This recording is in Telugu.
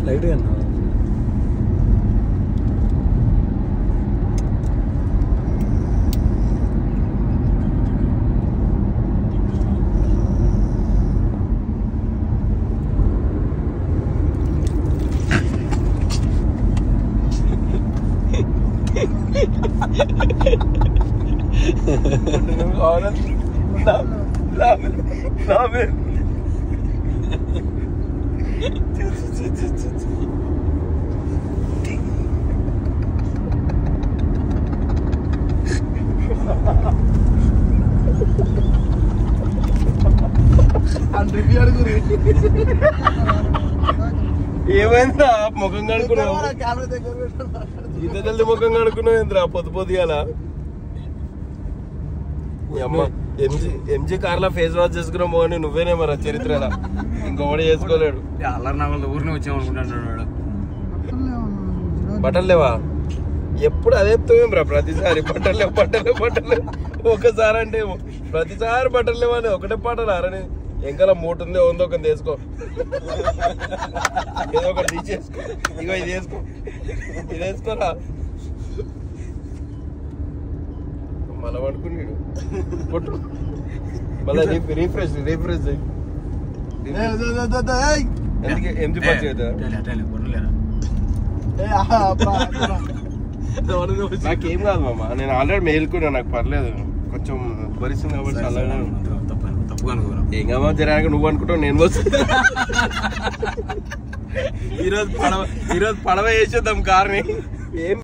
లైట్ అన్నా ఏమైందా ముఖం కడుకున్నావు ఇంత జల్ది ముఖం కడుకున్నావు ఏంద్రా పొద్దు పొద్దుగాల ఎంజీ కార్లో ఫేస్ వాష్ చేసుకున్నావు మోని నువ్వేనే మరి చరిత్రనా ఇంకొకటి చేసుకోలేడు అల్లరి నాగల ఊరిని వచ్చామనుకుంటాడు బట్టలు లేవా ఎప్పుడు అదే రా ప్రతిసారి బట్టలు లేవు బట్టలు లేవు ఒకసారి అంటే ప్రతిసారి బట్టలు లేవని ఒకటే పాటలు అరని ఎంకల మూట ఉంది ఉందో ఒక వేసుకో ఏదో ఒకటి తీసేసుకో ఇగో ఇది వేసుకో ఇది వేసుకోరా మళ్ళా పడుకున్నాడు కొట్టు మళ్ళీ రీఫ్రెష్ ఎందుకు పచ్చి కదా నాకేం కాదు మామ నేను ఆల్రెడీ మేలుకున్నా నాకు పర్లేదు కొంచెం భరిస్తుంది కాబట్టి చల్లగా ఏం కామా జరాక నువ్వు అనుకుంటావు నేను వస్తా ఈరోజు పడవ వేసేద్దాం కార్ని ఏం